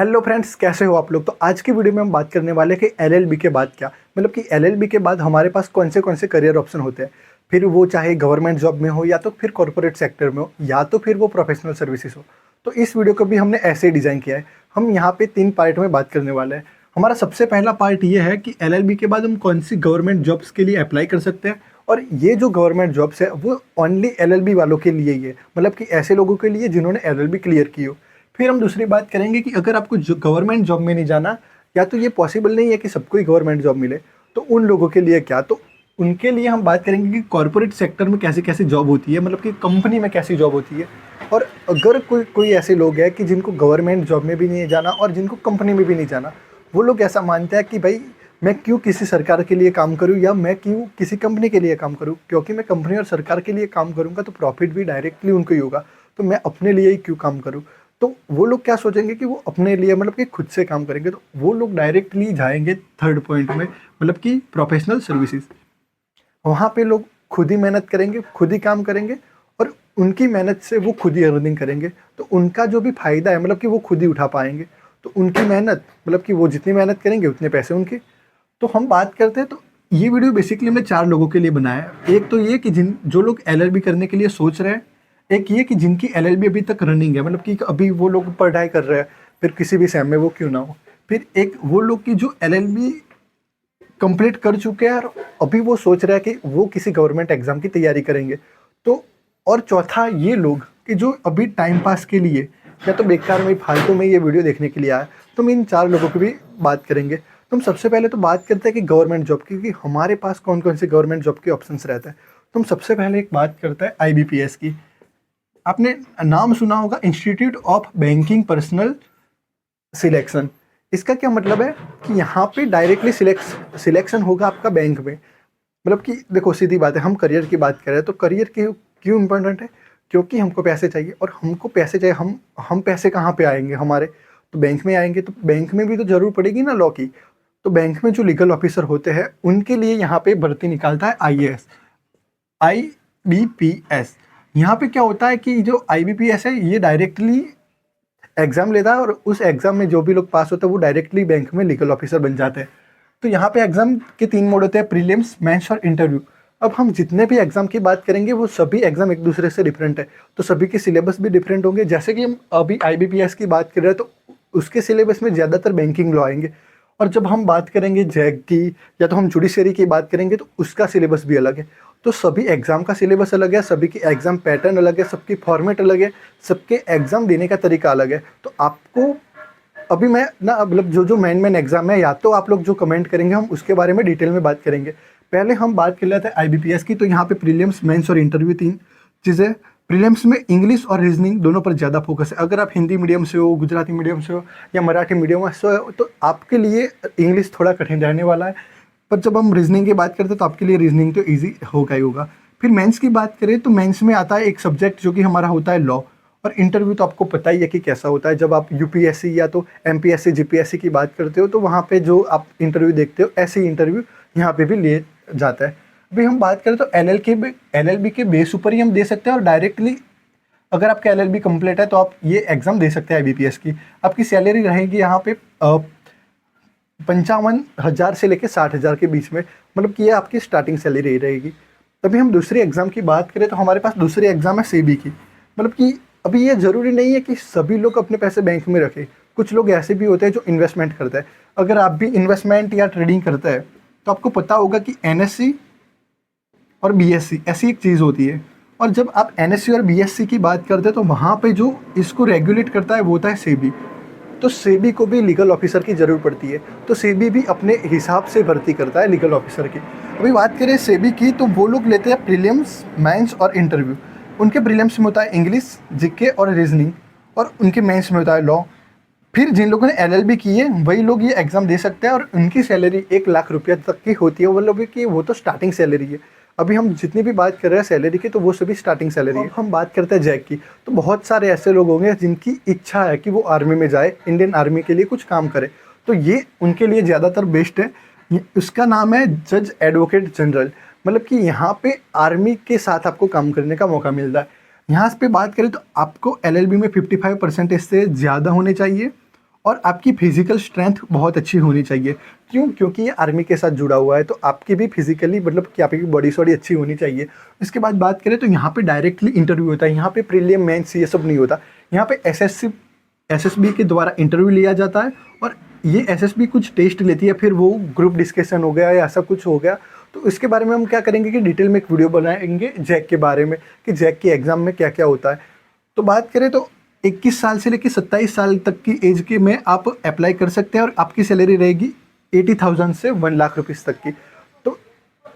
Hello friends, कैसे हो आप लोग। तो आज की वीडियो में हम बात करने वाले हैं कि एलएलबी के बाद क्या, मतलब कि एलएलबी के बाद हमारे पास कौन से करियर ऑप्शन होते हैं। फिर वो चाहे गवर्नमेंट जॉब में हो या तो फिर कॉर्पोरेट सेक्टर में हो या तो फिर वो प्रोफेशनल सर्विसेज हो। तो इस वीडियो को भी हमने ऐसे डिज़ाइन किया है। हम यहाँ पे 3 पार्ट में बात करने वाले हैं। हमारा सबसे पहला पार्ट ये है कि एलएलबी के बाद हम कौन सी गवर्नमेंट जॉब्स के लिए अप्लाई कर सकते हैं, और ये जो गवर्नमेंट जॉब्स है वो ओनली एलएलबी वालों के लिए ही है, मतलब कि ऐसे लोगों के लिए जिन्होंने एलएलबी क्लियर की हो। फिर हम दूसरी बात करेंगे कि अगर आपको गवर्नमेंट जॉब में नहीं जाना, या तो ये पॉसिबल नहीं है कि सबको ही गवर्नमेंट जॉब मिले, तो उन लोगों के लिए क्या, तो उनके लिए हम बात करेंगे कि कॉर्पोरेट सेक्टर में कैसी कैसी जॉब होती है, मतलब कि कंपनी में कैसी जॉब होती है। और अगर कोई कोई ऐसे लोग हैं कि जिनको गवर्नमेंट जॉब में भी नहीं जाना और जिनको कंपनी में भी नहीं जाना, वो लोग ऐसा मानते हैं कि भाई मैं क्यों किसी सरकार के लिए काम करूं या मैं क्यों किसी कंपनी के लिए काम करूं, क्योंकि मैं कंपनी और सरकार के लिए काम करूंगा तो प्रॉफिट भी डायरेक्टली उनको ही होगा, तो मैं अपने लिए ही क्यों काम करूं। तो वो लोग क्या सोचेंगे कि वो अपने लिए मतलब कि खुद से काम करेंगे, तो वो लोग डायरेक्टली जाएंगे थर्ड पॉइंट में, मतलब कि प्रोफेशनल सर्विसेज। वहाँ पे लोग खुद ही मेहनत करेंगे, खुद ही काम करेंगे, और उनकी मेहनत से वो खुद ही अर्निंग करेंगे, तो उनका जो भी फ़ायदा है मतलब कि वो खुद ही उठा पाएंगे। तो उनकी मेहनत मतलब कि वो जितनी मेहनत करेंगे उतने पैसे उनके। तो हम बात करते हैं, तो ये वीडियो बेसिकली हमने 4 लोगों के लिए बनाया है। एक तो ये कि जो लोग एलएलबी करने के लिए सोच रहे हैं, एक ये कि जिनकी एलएलबी अभी तक रनिंग है, मतलब कि अभी वो लोग पढ़ाई कर रहे हैं, फिर किसी भी सेम में वो क्यों ना हो। फिर एक वो लोग की जो एलएलबी कंप्लीट कर चुके हैं और अभी वो सोच रहे हैं कि वो किसी गवर्नमेंट एग्जाम की तैयारी करेंगे। तो और चौथा ये लोग कि जो अभी टाइम पास के लिए या तो बेकार में फालतू में ये वीडियो देखने के लिए आया। तो हम इन 4 लोगों की भी बात करेंगे। तो हम सबसे पहले तो बात करते हैं कि गवर्नमेंट जॉब की, कि हमारे पास कौन कौन से गवर्नमेंट जॉब के ऑप्शंस रहते हैं। तो हम सबसे पहले एक बात करते हैं आईबीपीएस की। आपने नाम सुना होगा, institute of banking personal selection. इसका क्या मतलब है कि यहाँ पे डायरेक्टली सिलेक्शन होगा आपका बैंक में। मतलब कि देखो, सीधी बात है, हम करियर की बात कर रहे हैं, तो करियर क्यों इम्पोर्टेंट है, क्योंकि हमको पैसे चाहिए, और हमको पैसे चाहिए, हम पैसे कहाँ पे आएंगे हमारे, तो बैंक में आएंगे। तो बैंक में भी तो जरूर पड़ेगी ना लॉ की। तो बैंक में जो लीगल ऑफिसर होते हैं उनके लिए यहाँ पे भर्ती निकालता है आईएएस, आईबीपीएस। यहाँ पे क्या होता है कि जो आईबीपीएस है ये डायरेक्टली एग्जाम लेता है, और उस एग्जाम में जो भी लोग पास होते हैं वो डायरेक्टली बैंक में लीगल ऑफिसर बन जाते हैं। तो यहाँ पे एग्जाम के 3 मोड होते हैं, प्रीलिम्स, मेंस और इंटरव्यू। अब हम जितने भी एग्जाम की बात करेंगे वो सभी एग्जाम एक दूसरे से डिफरेंट है, तो सभी के सिलेबस भी डिफरेंट होंगे। जैसे कि हम अभी आईबीपीएस की बात कर रहे हैं, तो उसके सिलेबस में ज़्यादातर बैंकिंग लॉ आएंगे। और जब हम बात करेंगे जैक की या तो हम जुडिशरी की बात करेंगे, तो उसका सिलेबस भी अलग है। तो सभी एग्जाम का सिलेबस अलग है, सभी की एग्जाम पैटर्न अलग है, सबकी फॉर्मेट अलग है, सबके एग्जाम देने का तरीका अलग है। तो आपको अभी मैं ना, मतलब जो जो मेन एग्जाम है, या तो आप लोग जो कमेंट करेंगे हम उसके बारे में डिटेल में बात करेंगे। पहले हम बात कर लेते हैं आईबीपीएस की। तो यहाँ पे प्रीलिम्स, मेंस और इंटरव्यू 3 चीज़ें। प्रीलिम्स में इंग्लिश और रीजनिंग दोनों पर ज़्यादा फोकस है। अगर आप हिंदी मीडियम से हो, गुजराती मीडियम से हो या मराठी मीडियम से हो, तो आपके लिए इंग्लिश थोड़ा कठिन रहने वाला है। पर जब हम रीजनिंग की बात करते हैं तो आपके लिए रीजनिंग तो ईजी होगा ही होगा। फिर मेंस की बात करें तो मेंस में आता है एक सब्जेक्ट जो कि हमारा होता है लॉ। और इंटरव्यू तो आपको पता ही है कि कैसा होता है। जब आप यूपीएससी या तो एमपीएससी, जीपीएससी की बात करते हो, तो वहाँ पे जो आप इंटरव्यू देखते हो, ऐसे ही इंटरव्यू यहाँ पे भी लिए जाता है। अभी हम बात करें तो एलएलबी के बेस ऊपर ही हम दे सकते हैं, और डायरेक्टली अगर आपका एलएलबी कंप्लीट है तो आप ये एग्ज़ाम दे सकते हैं आईबीपीएस की। आपकी सैलरी रहेगी यहाँ पे 55,000 से लेकर 60,000 के बीच में, मतलब कि ये आपकी स्टार्टिंग सैलरी रहेगी। तभी हम दूसरी एग्ज़ाम की बात करें तो हमारे पास दूसरी एग्ज़ाम है सेबी की। मतलब कि अभी ये ज़रूरी नहीं है कि सभी लोग अपने पैसे बैंक में रखें। कुछ लोग ऐसे भी होते हैं जो इन्वेस्टमेंट करते हैं। अगर आप भी इन्वेस्टमेंट या ट्रेडिंग करते हैं तो आपको पता होगा कि एनएससी और बीएससी ऐसी एक चीज़ होती है। और जब आप एनएससी और बीएससी की बात करते हैं तो वहाँ पे जो इसको रेगुलेट करता है वो होता है सेबी। तो सेबी को भी लीगल ऑफिसर की ज़रूरत पड़ती है, तो सेबी भी अपने हिसाब से भर्ती करता है लीगल ऑफिसर की। अभी बात करें सेबी की, तो वो लोग लेते हैं प्रीलिम्स, मेंस और इंटरव्यू। उनके प्रीलिम्स में होता है इंग्लिश, जीके और रीजनिंग, और उनके मेंस में होता है लॉ। फिर जिन लोगों ने एलएलबी की है वही लोग ये एग्ज़ाम दे सकते हैं, और उनकी सैलरी 1 लाख रुपया तक की होती है। वो लोग कि वो तो स्टार्टिंग सैलरी है। अभी हम जितनी भी बात कर रहे हैं सैलरी की, तो वो सभी स्टार्टिंग सैलरी है। हम बात करते हैं जैक की, तो बहुत सारे ऐसे लोग होंगे जिनकी इच्छा है कि वो आर्मी में जाए, इंडियन आर्मी के लिए कुछ काम करे, तो ये उनके लिए ज़्यादातर बेस्ट है। उसका नाम है जज एडवोकेट जनरल। मतलब कि यहाँ पे आर्मी के साथ आपको काम करने का मौका मिलता है। यहाँ पे बात करें तो आपको एलएलबी में 55% से ज़्यादा होने चाहिए, और आपकी फिजिकल स्ट्रेंथ बहुत अच्छी होनी चाहिए। क्यों? क्योंकि ये आर्मी के साथ जुड़ा हुआ है, तो आपकी भी फिजिकली मतलब कि आपकी बॉडी सॉडी अच्छी होनी चाहिए। इसके बाद बात करें तो यहाँ पे डायरेक्टली इंटरव्यू होता है, यहाँ पे प्रीलिम मेंस ये सब नहीं होता। यहाँ पे एसएसबी के द्वारा इंटरव्यू लिया जाता है, और ये एसएसबी कुछ टेस्ट लेती है, फिर वो ग्रुप डिस्कशन हो गया या ऐसा कुछ हो गया। तो इसके बारे में हम क्या करेंगे कि डिटेल में एक वीडियो बनाएंगे जैक के बारे में, कि जैक के एग्ज़ाम में क्या क्या होता है। तो बात करें तो 21 साल से लेकर 27 साल तक की एज के में आप अप्लाई कर सकते हैं, और आपकी सैलरी रहेगी 80,000 से 1 लाख रुपीज़ तक की। तो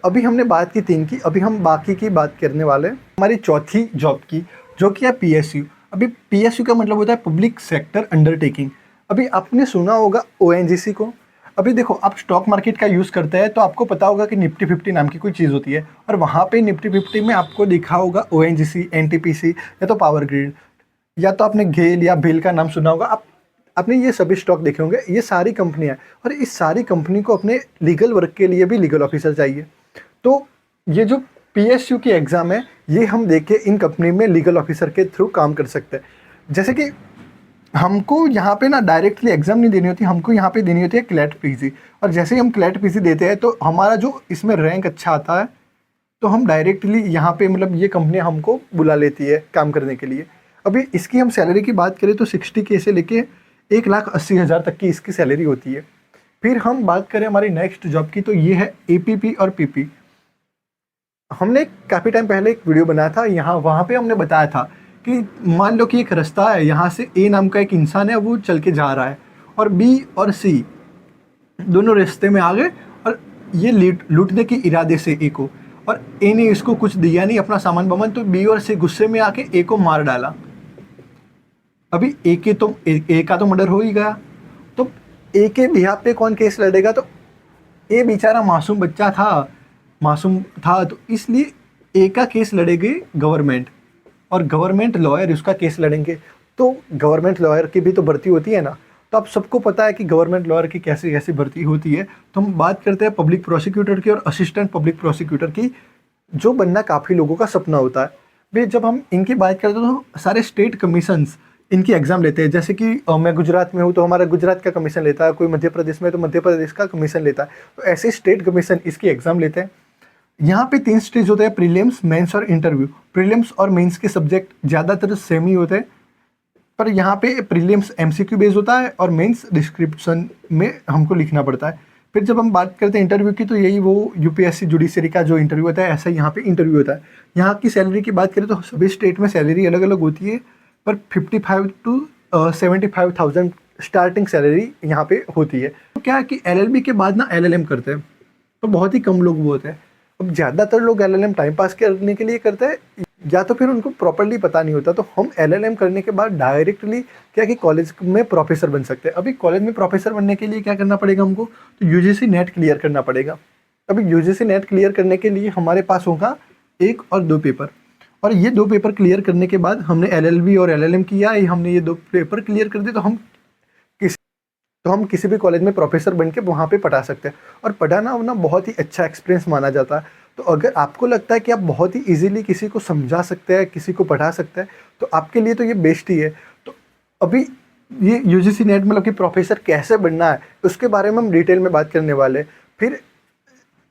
अभी हमने बात की 3 की, अभी हम बाकी की बात करने वाले हैं हमारी चौथी जॉब की, जो कि है पीएसयू। अभी पीएसयू का मतलब होता है पब्लिक सेक्टर अंडरटेकिंग। अभी आपने सुना होगा ओएनजीसी को। अभी देखो, आप स्टॉक मार्केट का यूज़ करते हैं तो आपको पता होगा कि निफ्टी 50 नाम की कोई चीज़ होती है, और वहाँ पे निफ्टी 50 में आपको लिखा होगा ओएनजीसी, एनटीपीसी या तो पावर ग्रिड, या तो आपने गेल या बेल का नाम सुना होगा। आपने ये सभी स्टॉक देखे होंगे। ये सारी कंपनियाँ, और इस सारी कंपनी को अपने लीगल वर्क के लिए भी लीगल ऑफिसर चाहिए। तो ये जो पीएसयू की एग्ज़ाम है, ये हम देखे इन कंपनी में लीगल ऑफिसर के थ्रू काम कर सकते हैं। जैसे कि हमको यहाँ पे ना डायरेक्टली एग्ज़ाम नहीं देनी होती, हमको यहाँ पे देनी होती है क्लैट पीसी, और जैसे ही हम क्लैट पीसी देते हैं तो हमारा जो इसमें रैंक अच्छा आता है, तो हम डायरेक्टली यहाँ पे मतलब ये कंपनी हमको बुला लेती है काम करने के लिए। अभी इसकी हम सैलरी की बात करें तो 60K से लेके 1,80,000 तक की इसकी सैलरी होती है। फिर हम बात करें हमारी नेक्स्ट जॉब की, तो ये है एपीपी और पीपी। हमने काफ़ी टाइम पहले एक वीडियो बनाया था, वहाँ पे हमने बताया था कि मान लो कि एक रास्ता है, यहाँ से ए नाम का एक इंसान है, वो चल के जा रहा है, और बी और सी दोनों रास्ते में आ गए, और ये लूटने के इरादे से ए को, और ए ने इसको कुछ दिया नहीं अपना सामान वामान, तो बी और सी गुस्से में आके ए को मार डाला। अभी ए का तो मर्डर हो ही गया, तो ए के बिहाफ पे कौन केस लड़ेगा? तो ए बेचारा मासूम था, तो इसलिए ए का केस लड़ेगी गवर्नमेंट, और गवर्नमेंट लॉयर उसका केस लड़ेंगे। तो गवर्नमेंट लॉयर की भी तो भर्ती होती है ना, तो आप सबको पता है कि गवर्नमेंट लॉयर की कैसी कैसी भर्ती होती है। तो हम बात करते हैं पब्लिक प्रोसिक्यूटर की और असिस्टेंट पब्लिक प्रोसिक्यूटर की, जो बनना काफ़ी लोगों का सपना होता है। भाई जब हम इनकी बात करते हैं तो सारे स्टेट कमीशंस इनकी एग्ज़ाम लेते हैं। जैसे कि मैं गुजरात में हूँ तो हमारा गुजरात का कमीशन लेता है, कोई मध्य प्रदेश में तो मध्य प्रदेश का कमीशन लेता है। तो ऐसे स्टेट कमीशन इसकी एग्ज़ाम लेते हैं। यहाँ पे 3 स्टेज होते हैं, प्रीलिम्स, मेंस और इंटरव्यू। प्रीलिम्स और मेंस के सब्जेक्ट ज़्यादातर सेम ही होते हैं, पर यहाँ पे प्रीलिम्स एमसीक्यू बेस्ड होता है और मेंस डिस्क्रिप्शन में हमको लिखना पड़ता है। फिर जब हम बात करते हैं इंटरव्यू की, तो यही वो यूपीएससी जुडिशरी का जो इंटरव्यू होता है, ऐसा ही यहाँ पे इंटरव्यू होता है। यहाँ की सैलरी की बात करें तो सभी स्टेट में सैलरी अलग अलग होती है, पर 55 to 75,000 स्टार्टिंग सैलरी यहाँ पे होती है। तो क्या है कि एलएलबी के बाद ना एलएलएम करते हैं, तो बहुत ही कम लोग वो होते हैं। अब ज़्यादातर लोग एलएलएम टाइम पास करने के लिए करते हैं, या तो फिर उनको प्रॉपर्ली पता नहीं होता। तो हम एलएलएम करने के बाद डायरेक्टली क्या कि कॉलेज में प्रोफेसर बन सकते हैं। अभी कॉलेज में प्रोफेसर बनने के लिए क्या करना पड़ेगा हमको? तो यूजीसी नेट क्लियर करना पड़ेगा। अभी यूजीसी नेट क्लियर करने के लिए हमारे पास होगा 1 और 2 पेपर, और ये 2 पेपर क्लियर करने के बाद हमने एलएलबी और एलएलएम किया, हमने ये 2 पेपर क्लियर कर दिए, तो हम किसी भी कॉलेज में प्रोफेसर बन के वहाँ पे पढ़ा सकते हैं। और पढ़ाना ना बहुत ही अच्छा एक्सपीरियंस माना जाता है। तो अगर आपको लगता है कि आप बहुत ही इजीली किसी को समझा सकते हैं, किसी को पढ़ा सकते हैं, तो आपके लिए तो ये बेस्ट ही है। तो अभी ये यूजीसी नेट मतलब कि प्रोफेसर कैसे बनना है, उसके बारे में हम डिटेल में बात करने वाले हैं। फिर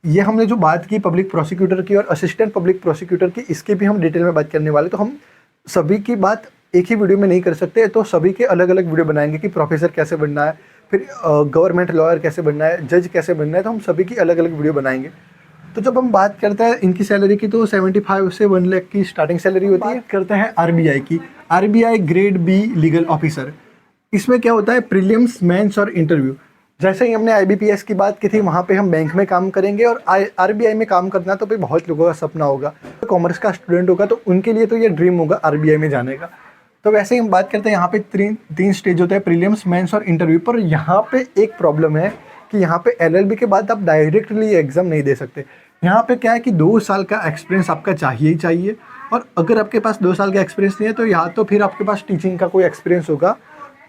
ये हमने जो बात की पब्लिक प्रोसिक्यूटर की और असिस्टेंट पब्लिक प्रोसिक्यूटर की, इसकी भी हम डिटेल में बात करने वाले। तो हम सभी की बात एक ही वीडियो में नहीं कर सकते, तो सभी के अलग अलग वीडियो बनाएंगे कि प्रोफेसर कैसे बनना है, फिर गवर्नमेंट लॉयर कैसे बनना है, जज कैसे बनना है। तो हम सभी की अलग अलग वीडियो बनाएंगे। तो जब हम बात करते हैं इनकी सैलरी की, तो 75 से 1 लाख की स्टार्टिंग सैलरी होती है। करते हैं आरबीआई की, RBI grade be legal officer. इसमें क्या होता है? प्रीलिम्स, मेंस और इंटरव्यू। जैसे ही हमने आईबीपीएस की बात की थी, वहाँ पे हम बैंक में काम करेंगे, और आरबीआई में काम करना तो भाई बहुत लोगों का सपना होगा। तो कॉमर्स का स्टूडेंट होगा तो उनके लिए तो ये ड्रीम होगा आरबीआई में जाने का। तो वैसे ही हम बात करते हैं, यहाँ पे 3 स्टेज होते हैं, प्रीलिम्स, मेंस और इंटरव्यू। पर यहाँ पे एक प्रॉब्लम है कि यहाँ पे एलएलबी के बाद आप डायरेक्टली एग्ज़ाम नहीं दे सकते। यहाँ पे क्या है कि 2 साल का एक्सपीरियंस आपका चाहिए ही चाहिए, और अगर आपके पास 2 साल का एक्सपीरियंस नहीं है तो या तो फिर आपके पास टीचिंग का कोई एक्सपीरियंस होगा,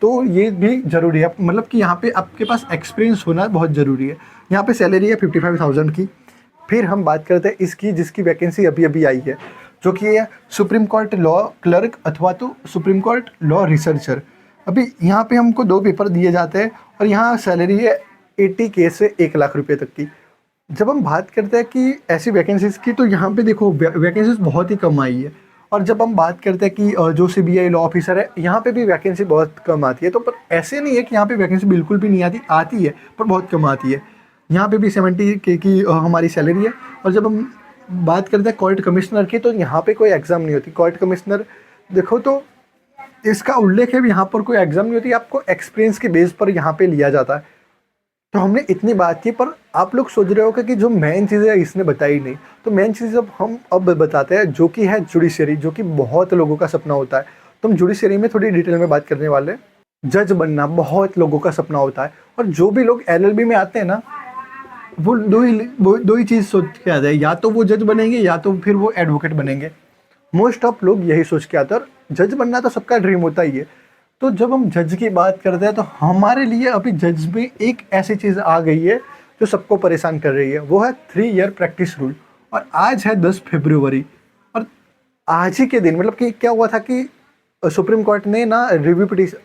तो ये भी ज़रूरी है। मतलब कि यहाँ पे आपके पास एक्सपीरियंस होना बहुत ज़रूरी है। यहाँ पे सैलरी है 55,000 की। फिर हम बात करते हैं इसकी, जिसकी वैकेंसी अभी अभी आई है, जो कि है सुप्रीम कोर्ट लॉ क्लर्क अथवा तो सुप्रीम कोर्ट लॉ रिसर्चर। अभी यहाँ पे हमको 2 पेपर दिए जाते हैं और यहाँ सैलरी है 80K से 1 लाख रुपए तक की। जब हम बात करते हैं कि ऐसी वैकेंसीज़ की, तो यहाँ पे देखो वैकेंसीज़ बहुत ही कम आई है। और जब हम बात करते हैं कि जो CBI लॉ ऑफिसर है, यहाँ पे भी वैकेंसी बहुत कम आती है। तो पर ऐसे नहीं है कि यहाँ पे वैकेंसी बिल्कुल भी नहीं आती, आती है पर बहुत कम आती है। यहाँ पे भी 70K की हमारी सैलरी है। और जब हम बात करते हैं कोर्ट कमिश्नर की, तो यहाँ पे कोई एग्ज़ाम नहीं होती। कोर्ट कमिश्नर देखो तो इसका उल्लेख है, यहाँ पर कोई एग्ज़ाम नहीं होती, आपको एक्सपीरियंस के बेस पर यहाँ पे लिया जाता है। तो हमने इतनी बात की, पर आप लोग सोच रहे हो कि जो मेन चीज़ है इसने बताई नहीं। तो मेन चीज़ अब बताते हैं, जो कि है जुडिशरी, जो कि बहुत लोगों का सपना होता है। तो हम जुडिशरी में थोड़ी डिटेल में बात करने वाले हैं। जज बनना बहुत लोगों का सपना होता है, और जो भी लोग LLB में आते हैं ना, वो दो ही चीज़ सोच के आते हैं, या तो वो जज बनेंगे या तो फिर वो एडवोकेट बनेंगे। मोस्ट ऑफ लोग यही सोच के आते हैं, और जज बनना तो सबका ड्रीम होता ही है। तो जब हम जज की बात करते हैं, तो हमारे लिए अभी जज में एक ऐसी चीज़ आ गई है जो सबको परेशान कर रही है, वो है 3 ईयर प्रैक्टिस रूल। और आज है 10 फरवरी, और आज ही के दिन मतलब कि क्या हुआ था कि सुप्रीम कोर्ट ने ना रिव्यू पिटीशन,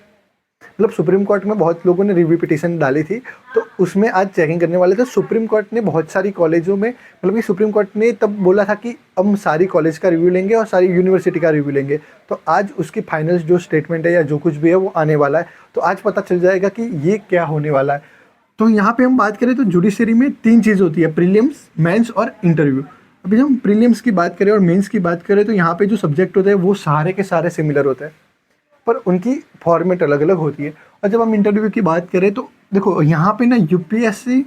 मतलब सुप्रीम कोर्ट में बहुत लोगों ने रिव्यू पिटीशन डाली थी, तो उसमें आज चेकिंग करने वाले थे। सुप्रीम कोर्ट ने बहुत सारी कॉलेजों में, मतलब कि सुप्रीम कोर्ट ने तब बोला था कि हम सारी कॉलेज का रिव्यू लेंगे और सारी यूनिवर्सिटी का रिव्यू लेंगे। तो आज उसकी फाइनल जो स्टेटमेंट है या जो कुछ भी है वो आने वाला है। तो आज पता चल जाएगा कि ये क्या होने वाला है। तो यहाँ पे हम बात करें तो जुडिशरी में 3 चीज़ होती है, प्रीलिम्स, मेंस और इंटरव्यू। अभी जब हम प्रीलिम्स की बात करें और मेंस की बात करें, तो यहाँ पे जो सब्जेक्ट होते हैं वो सारे के सारे सिमिलर होते हैं, पर उनकी फॉर्मेट अलग अलग होती है। और जब हम इंटरव्यू की बात करें, तो देखो यहाँ पे ना यूपीएससी,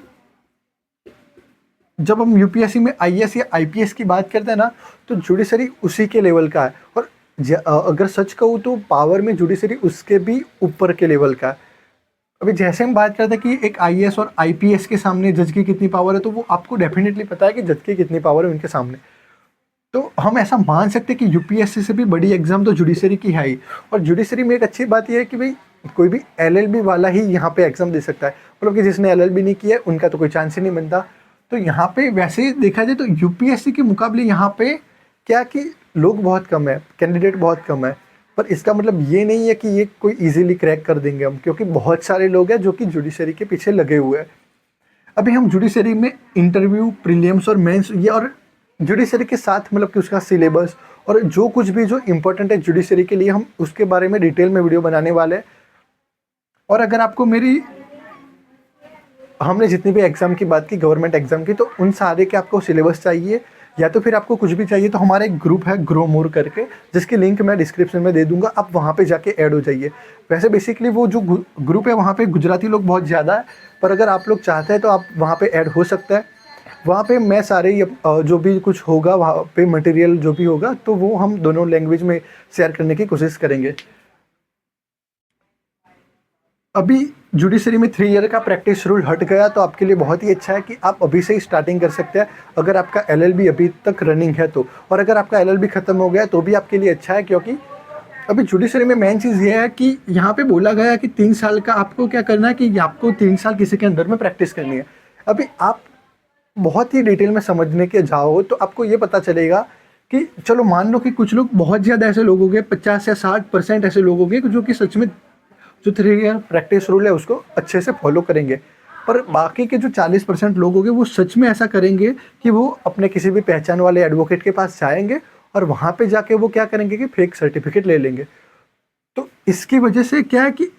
जब हम यूपीएससी में IAS या IPS की बात करते हैं ना, तो जुडिशरी उसी के लेवल का है। और अगर सच कहूँ तो पावर में जुडिशरी उसके भी ऊपर के लेवल का है। अभी जैसे हम बात करते हैं कि एक IAS और IPS के सामने जज की कितनी पावर है, तो वो आपको डेफिनेटली पता है कि जज की कितनी पावर है उनके सामने। तो हम ऐसा मान सकते हैं कि यूपीएससी से भी बड़ी एग्जाम तो जुडिशरी की है ही। और जुडिशरी में एक अच्छी बात यह है कि भाई कोई भी LLB वाला ही यहाँ पे एग्जाम दे सकता है, मतलब कि जिसने LLB नहीं किया है उनका तो कोई चांस ही नहीं बनता। तो यहाँ पे वैसे ही देखा जाए तो यूपीएससी के मुकाबले यहाँ पे क्या कि लोग बहुत कम है, कैंडिडेट बहुत कम है। पर इसका मतलब ये नहीं है कि ये कोई ईजिली क्रैक कर देंगे हम, क्योंकि बहुत सारे लोग हैं जो कि जुडिशरी के पीछे लगे हुए हैं। अभी हम जुडिशरी में इंटरव्यू, प्रीलिम्स और मेंस, ये और जुडिशरी के साथ मतलब कि उसका सिलेबस और जो कुछ भी जो इम्पोर्टेंट है जुडिशरी के लिए, हम उसके बारे में डिटेल में वीडियो बनाने वाले हैं। और अगर आपको हमने जितनी भी एग्ज़ाम की बात की, गवर्नमेंट एग्ज़ाम की, तो उन सारे के आपको सिलेबस चाहिए या तो फिर आपको कुछ भी चाहिए, तो हमारा एक ग्रुप है ग्रो मोर करके, जिसकी लिंक मैं डिस्क्रिप्शन में दे दूंगा, आप वहाँ पे जाके ऐड हो जाइए। वैसे बेसिकली वो जो ग्रुप है वहाँ पे गुजराती लोग बहुत ज़्यादा है, पर अगर आप लोग चाहते हैं तो आप वहाँ पे ऐड हो सकता है। वहाँ पे मैं सारे जो भी कुछ होगा वहाँ पे मटेरियल जो भी होगा, तो वो हम दोनों लैंग्वेज में शेयर करने की कोशिश करेंगे। अभी जुडिशरी में 3 ईयर का प्रैक्टिस रूल हट गया, तो आपके लिए बहुत ही अच्छा है कि आप अभी से ही स्टार्टिंग कर सकते हैं, अगर आपका LLB अभी तक रनिंग है तो। और अगर आपका LLB ख़त्म हो गया तो भी आपके लिए अच्छा है, क्योंकि अभी जुडिशरी में मेन चीज़ ये है कि यहाँ पे बोला गया है कि 3 साल का आपको क्या करना है, कि आपको 3 साल किसी के अंदर में प्रैक्टिस करनी है। अभी आप बहुत ही डिटेल में समझने के जाओ तो आपको ये पता चलेगा कि चलो मान लो कि कुछ लोग, बहुत ज़्यादा ऐसे लोग हो गए, 50 या 60% ऐसे लोग हो गए जो कि सच में जो 3 ईयर प्रैक्टिस रूल है उसको अच्छे से फॉलो करेंगे। पर बाकी के जो 40% लोग होंगे वो सच में ऐसा करेंगे कि वो अपने किसी भी पहचान वाले एडवोकेट के पास जाएंगे और वहाँ पे जाके वो क्या करेंगे कि फेक सर्टिफिकेट ले लेंगे। तो इसकी वजह से क्या है कि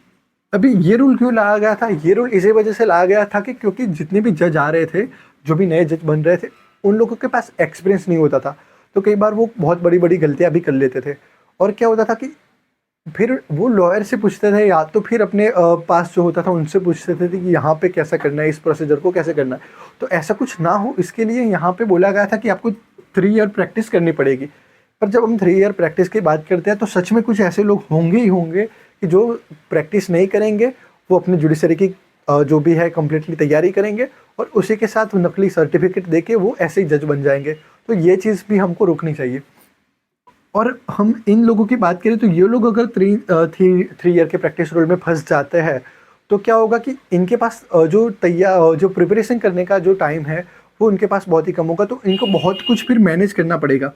अभी ये रूल क्यों लाया गया था, ये रूल इसी वजह से लाया गया था कि क्योंकि जितने भी जज आ रहे थे, जो भी नए जज बन रहे थे, उन लोगों के पास एक्सपीरियंस नहीं होता था, तो कई बार वो बहुत बड़ी बड़ी गलतियाँ भी कर लेते थे। और क्या होता था कि फिर वो लॉयर से पूछते थे, या तो फिर अपने पास जो होता था उनसे पूछते थे कि यहाँ पे कैसा करना है, इस प्रोसीजर को कैसे करना है। तो ऐसा कुछ ना हो इसके लिए यहाँ पे बोला गया था कि आपको 3 ईयर प्रैक्टिस करनी पड़ेगी। पर जब हम 3 ईयर प्रैक्टिस की बात करते हैं तो सच में कुछ ऐसे लोग होंगे ही होंगे कि जो प्रैक्टिस नहीं करेंगे, वो अपनी जुडिशरी की जो भी है कम्प्लीटली तैयारी करेंगे और उसी के साथ नकली सर्टिफिकेट देके वो ऐसे ही जज बन जाएंगे। तो ये चीज़ भी हमको रोकनी चाहिए। और हम इन लोगों की बात करें तो ये लोग अगर 3 ईयर के प्रैक्टिस रूल में फंस जाते हैं तो क्या होगा कि इनके पास जो प्रिपरेशन करने का जो टाइम है वो उनके पास बहुत ही कम होगा, तो इनको बहुत कुछ फिर मैनेज करना पड़ेगा।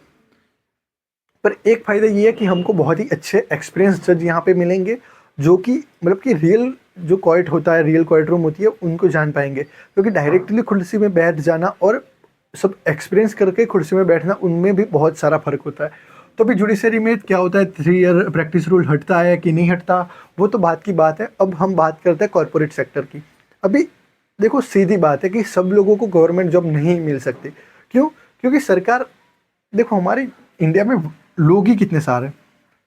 पर एक फ़ायदा ये है कि हमको बहुत ही अच्छे एक्सपीरियंस जज यहाँ पे मिलेंगे, जो कि मतलब कि रियल जो कोर्ट होता है, रियल कोर्ट रूम होती है, उनको जान पाएंगे। क्योंकि डायरेक्टली कुर्सी में बैठ जाना और सब एक्सपीरियंस करके कुर्सी में बैठना, उनमें भी बहुत सारा फ़र्क होता है। तो अभी जुडिशरी में क्या होता है, 3 ईयर प्रैक्टिस रूल हटता है कि नहीं हटता, वो तो बात की बात है। अब हम बात करते हैं कॉरपोरेट सेक्टर की। अभी देखो, सीधी बात है कि सब लोगों को गवर्नमेंट जॉब नहीं मिल सकती। क्यों? क्योंकि सरकार, देखो हमारे इंडिया में लोग ही कितने सारे हैं,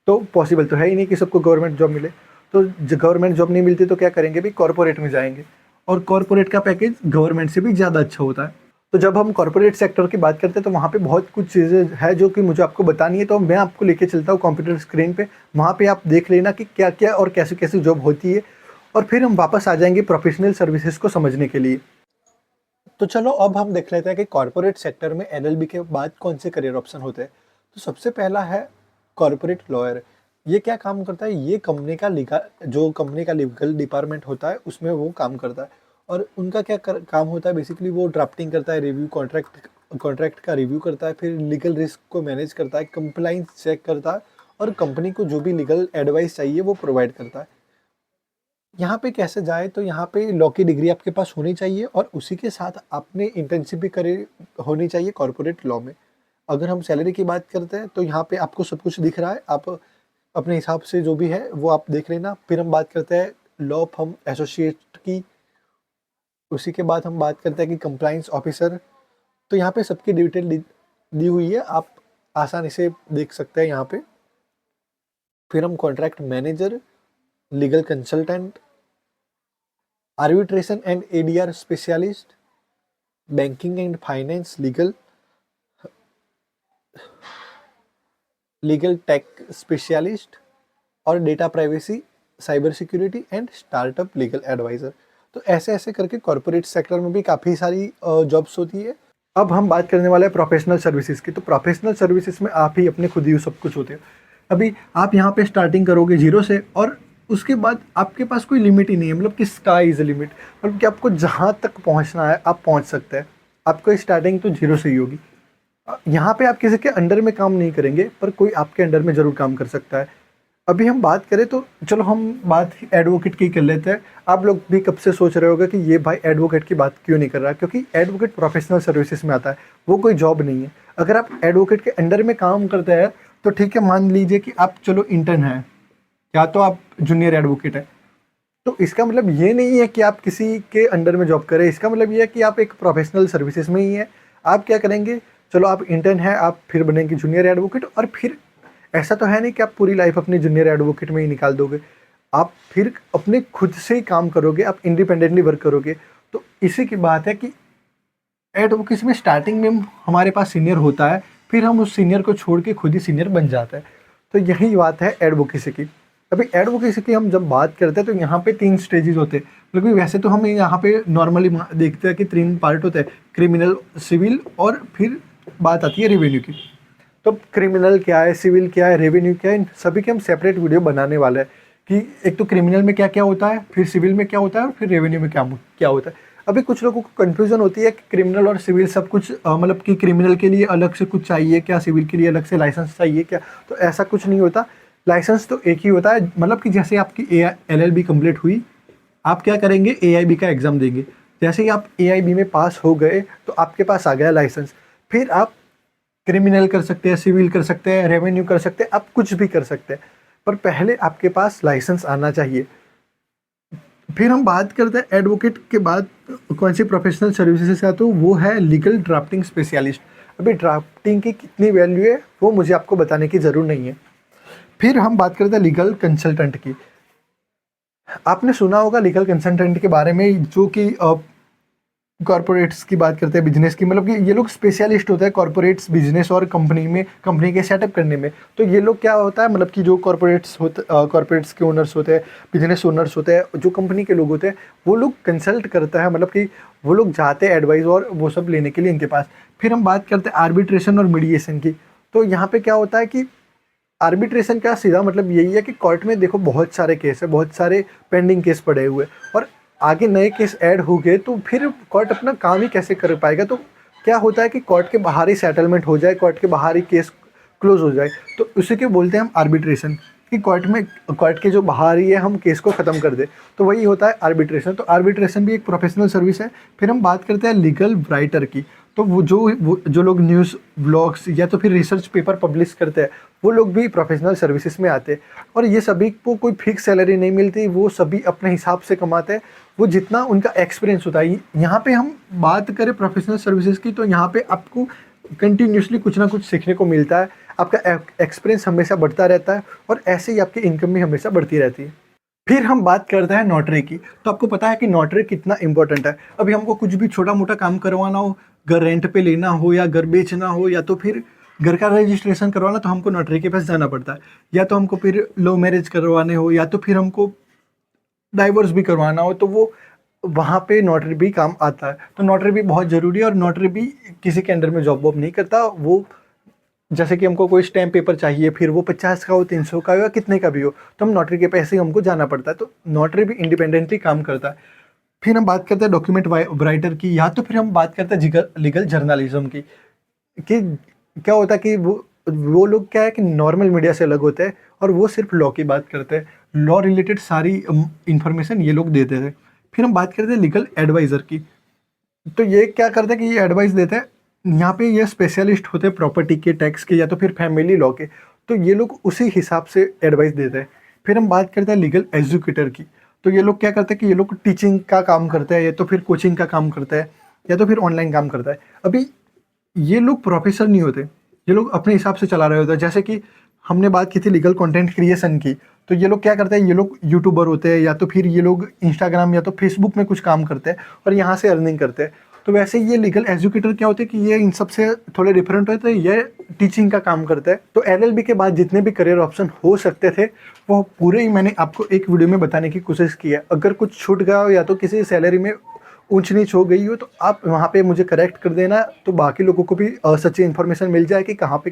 तो पॉसिबल तो है ही नहीं कि सबको गवर्नमेंट जॉब मिले। तो गवर्नमेंट जॉब नहीं मिलती तो क्या करेंगे भी, कॉरपोरेट में जाएंगे, और कॉरपोरेट का पैकेज गवर्नमेंट से भी ज़्यादा अच्छा होता है। तो जब हम कॉरपोरेट सेक्टर की बात करते हैं तो वहाँ पे बहुत कुछ चीज़ें हैं जो कि मुझे आपको बतानी है। तो मैं आपको लेके चलता हूँ कंप्यूटर स्क्रीन पे, वहाँ पे आप देख लेना कि क्या क्या और कैसे कैसे जॉब होती है, और फिर हम वापस आ जाएंगे प्रोफेशनल सर्विसेज को समझने के लिए। तो चलो अब हम देख लेते हैं कि कॉरपोरेट सेक्टर में एलएलबी के बाद कौन से करियर ऑप्शन होते हैं। तो सबसे पहला है कॉरपोरेट लॉयर। ये क्या काम करता है, ये कंपनी का लीगल डिपार्टमेंट होता है, उसमें वो काम करता है। और उनका काम होता है, बेसिकली वो ड्राफ्टिंग करता है, रिव्यू कॉन्ट्रैक्ट का रिव्यू करता है, फिर लीगल रिस्क को मैनेज करता है, कंप्लाइंस चेक करता है, और कंपनी को जो भी लीगल एडवाइस चाहिए वो प्रोवाइड करता है। यहाँ पे कैसे जाए, तो यहाँ पे लॉ की डिग्री आपके पास होनी चाहिए, और उसी के साथ आपने इंटर्नशिप भी करे होनी चाहिए कॉरपोरेट लॉ में। अगर हम सैलरी की बात करते हैं तो यहाँ पे आपको सब कुछ दिख रहा है, आप अपने हिसाब से जो भी है वो आप देख लेना। फिर हम बात करते हैं लॉ फर्म एसोसिएट की, उसी के बाद हम बात करते हैं कि कंप्लाइंस ऑफिसर। तो यहाँ पे सबकी डिटेल दी हुई है, आप आसानी से देख सकते हैं यहाँ पे। फिर हम contract manager, legal consultant, arbitration and ADR specialist, banking and finance legal tech specialist, और data privacy, cyber security and startup legal advisor. तो ऐसे ऐसे करके कॉरपोरेट सेक्टर में भी काफ़ी सारी जॉब्स होती है। अब हम बात करने वाले हैं प्रोफेशनल सर्विसेज की। तो प्रोफेशनल सर्विसेज में आप ही अपने खुद ही सब कुछ होते हैं। अभी आप यहाँ पे स्टार्टिंग करोगे जीरो से, और उसके बाद आपके पास कोई लिमिट ही नहीं है, मतलब कि स्काई इज़ लिमिट, मतलब कि आपको जहाँ तक पहुँचना है आप पहुँच सकते हैं। आपको स्टार्टिंग तो जीरो से ही होगी। यहाँ पे आप किसी के अंडर में काम नहीं करेंगे, पर कोई आपके अंडर में ज़रूर काम कर सकता है। अभी हम बात करें तो चलो हम बात एडवोकेट की कर लेते हैं। आप लोग भी कब से सोच रहे होगा कि ये भाई एडवोकेट की बात क्यों नहीं कर रहा, क्योंकि एडवोकेट प्रोफेशनल सर्विसेज में आता है, वो कोई जॉब नहीं है। अगर आप एडवोकेट के अंडर में काम करते हैं तो ठीक है, मान लीजिए कि आप चलो इंटर्न हैं, या तो आप जूनियर एडवोकेट है, तो इसका मतलब ये नहीं है कि आप किसी के अंडर में जॉब करें। इसका मतलब ये है कि आप एक प्रोफेशनल सर्विसेज में ही है। आप क्या करेंगे, चलो आप इंटर्न हैं, आप फिर बनेंगे जूनियर एडवोकेट, और फिर ऐसा तो है नहीं कि आप पूरी लाइफ अपनी जूनियर एडवोकेट में ही निकाल दोगे। आप फिर अपने खुद से ही काम करोगे, आप इंडिपेंडेंटली वर्क करोगे। तो इसी की बात है कि एडवोकेसी में स्टार्टिंग में हमारे पास सीनियर होता है, फिर हम उस सीनियर को छोड़ के खुद ही सीनियर बन जाते हैं। तो यही बात है एडवोकेसी की। अभी एडवोकेसी की हम जब बात करते हैं तो यहाँ पे 3 स्टेजेस होते हैं। क्योंकि वैसे तो हम यहाँ पे नॉर्मली देखते हैं कि 3 पार्ट होते हैं, क्रिमिनल, सिविल, और फिर बात आती है रेवेन्यू की। तो क्रिमिनल क्या है, सिविल क्या है, रेवेन्यू क्या है, इन सभी के हम सेपरेट वीडियो बनाने वाले हैं कि एक तो क्रिमिनल में क्या क्या होता है, फिर सिविल में क्या होता है, और फिर रेवेन्यू में क्या क्या होता है। अभी कुछ लोगों को कन्फ्यूजन होती है कि क्रिमिनल और सिविल सब कुछ मतलब कि क्रिमिनल के लिए अलग से कुछ चाहिए क्या, सिविल के लिए अलग से लाइसेंस चाहिए क्या। तो ऐसा कुछ नहीं होता, लाइसेंस तो एक ही होता है। मतलब कि जैसे आपकी LLB कंप्लीट हुई, आप क्या करेंगे, AIB का एग्ज़ाम देंगे। जैसे ही आप AIB में पास हो गए तो आपके पास आ गया लाइसेंस। फिर आप क्रिमिनल कर सकते हैं, सिविल कर सकते हैं, रेवेन्यू कर सकते हैं, आप कुछ भी कर सकते हैं, पर पहले आपके पास लाइसेंस आना चाहिए। फिर हम बात करते हैं एडवोकेट के बाद कौन सी प्रोफेशनल सर्विसेज है, तो वो है लीगल ड्राफ्टिंग स्पेशलिस्ट। अभी ड्राफ्टिंग की कितनी वैल्यू है वो मुझे आपको बताने की ज़रूरत नहीं है। फिर हम बात करते हैं लीगल कंसल्टेंट की। आपने सुना होगा लीगल कंसल्टेंट के बारे में, जो कि कॉर्पोरेट्स की बात करते हैं, बिजनेस की, मतलब कि ये लोग स्पेशलिस्ट होते हैं कॉर्पोरेट्स, बिजनेस और कंपनी के सेटअप करने में। तो ये लोग क्या होता है, मतलब कि जो कॉर्पोरेट्स के ओनर्स होते हैं, बिजनेस ओनर्स होते हैं, जो कंपनी के लोग होते हैं, वो लोग कंसल्ट करता है, मतलब कि वो लोग जाते हैं एडवाइस और वो सब लेने के लिए इनके पास। फिर हम बात करते हैं आर्बिट्रेशन और मीडिएशन की। तो यहाँ पे क्या होता है कि आर्बिट्रेशन का सीधा मतलब यही है कि कोर्ट में देखो बहुत सारे केस है, बहुत सारे पेंडिंग केस पड़े हुए, और आगे नए केस ऐड हो गए तो फिर कोर्ट अपना काम ही कैसे कर पाएगा। तो क्या होता है कि कोर्ट के बाहर ही सेटलमेंट हो जाए, कोर्ट के बाहर ही केस क्लोज हो जाए, तो उसी के बोलते हैं हम आर्बिट्रेशन। कि कोर्ट के जो बाहर ही है हम केस को ख़त्म कर दे, तो वही होता है आर्बिट्रेशन। तो आर्बिट्रेशन भी एक प्रोफेशनल सर्विस है। फिर हम बात करते हैं लीगल राइटर की। तो वो जो लोग न्यूज़ ब्लॉग्स या तो फिर रिसर्च पेपर पब्लिश करते हैं, वो लोग भी प्रोफेशनल सर्विसेज में आते हैं। और ये सभी को कोई फिक्स सैलरी नहीं मिलती, वो सभी अपने हिसाब से कमाते हैं, वो जितना उनका एक्सपीरियंस होता है। यहाँ पे हम बात करें प्रोफेशनल सर्विसेज की, तो यहाँ पे आपको कंटिन्यूसली कुछ ना कुछ सीखने को मिलता है, आपका एक्सपीरियंस हमेशा बढ़ता रहता है और ऐसे ही आपकी इनकम भी हमेशा बढ़ती रहती है। फिर हम बात करते हैं नोटरी की। तो आपको पता है कि नोटरी कितना इंपॉर्टेंट है। अभी हमको कुछ भी छोटा मोटा काम करवाना हो, घर रेंट पे लेना हो या घर बेचना हो या तो फिर घर का रजिस्ट्रेशन करवाना, तो हमको नोटरी के पास जाना पड़ता है। या तो हमको फिर लव मैरिज करवाने हो या तो फिर हमको डाइवोर्स भी करवाना हो, तो वो वहाँ पे नोटरी भी काम आता है। तो नोटरी भी बहुत ज़रूरी है और नोटरी भी किसी के अंडर में जॉब वॉब नहीं करता। वो जैसे कि हमको कोई स्टैम्प पेपर चाहिए, फिर वो 50 का हो, 300 का हो या कितने का भी हो, तो हम नोटरी के पैसे ही हमको जाना पड़ता है। तो नोटरी भी इंडिपेंडेंटली काम करता है। फिर हम बात करते हैं डॉक्यूमेंट राइटर की, या तो फिर हम बात करते हैं लीगल जर्नलिज्म की। कि क्या होता है कि वो लोग क्या है कि नॉर्मल मीडिया से अलग होते हैं और वो सिर्फ लॉ की बात करते हैं। लॉ रिलेटेड सारी इंफॉर्मेशन ये लोग देते थे। फिर हम बात करते हैं लीगल एडवाइज़र की। तो ये क्या करते हैं कि ये एडवाइस देते हैं। यहाँ पे ये स्पेशलिस्ट होते हैं प्रॉपर्टी के, टैक्स के या तो फिर फैमिली लॉ के। तो ये लोग उसी हिसाब से एडवाइस देते हैं। फिर हम बात करते हैं लीगल एजुकेटर की। तो ये लोग क्या करते हैं कि ये लोग टीचिंग का काम करते हैं या तो फिर कोचिंग का काम करता है या तो फिर ऑनलाइन काम करता है। अभी ये लोग प्रोफेसर नहीं होते, ये लोग अपने हिसाब से चला रहे होते हैं। जैसे कि हमने बात की थी लीगल कंटेंट क्रिएशन की, तो ये लोग क्या करते हैं, ये लोग यूट्यूबर होते हैं या तो फिर ये लोग इंस्टाग्राम या तो फेसबुक में कुछ काम करते हैं और यहाँ से अर्निंग करते हैं। तो वैसे ये लीगल एजुकेटर क्या होते हैं कि ये इन सब से थोड़े डिफरेंट होते हैं, ये टीचिंग का काम करते हैं। तो एलएलबी के बाद जितने भी करियर ऑप्शन हो सकते थे वो पूरे ही मैंने आपको एक वीडियो में बताने की कोशिश की है। अगर कुछ छूट गया हो या तो किसी सैलरी में ऊंच नीच हो गई हो तो आप वहाँ पे मुझे करेक्ट कर देना, तो बाकी लोगों को भी सच्ची इन्फॉर्मेशन मिल जाए कि कहाँ पे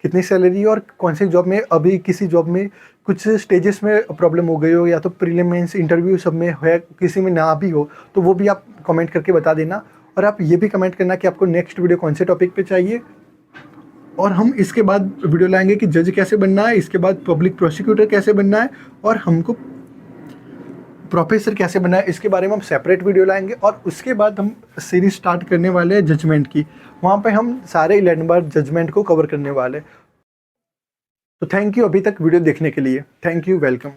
कितनी सैलरी और कौन सी जॉब में, अभी किसी जॉब में कुछ स्टेजेस में प्रॉब्लम हो गई हो या तो प्रीलिम्स इंटरव्यू सब में है, किसी में ना भी हो, तो वो भी आप कमेंट करके बता देना। और आप ये भी कमेंट करना कि आपको नेक्स्ट वीडियो कौन से टॉपिक पे चाहिए। और हम इसके बाद वीडियो लाएंगे कि जज कैसे बनना है, इसके बाद पब्लिक प्रोसिक्यूटर कैसे बनना है और हमको प्रोफेसर कैसे बनना है, इसके बारे में हम सेपरेट वीडियो लाएंगे। और उसके बाद हम सीरीज स्टार्ट करने वाले हैं जजमेंट की। वहाँ पे हम सारे 11 बार जजमेंट को कवर करने वाले। तो थैंक यू अभी तक वीडियो देखने के लिए। Thank you, welcome.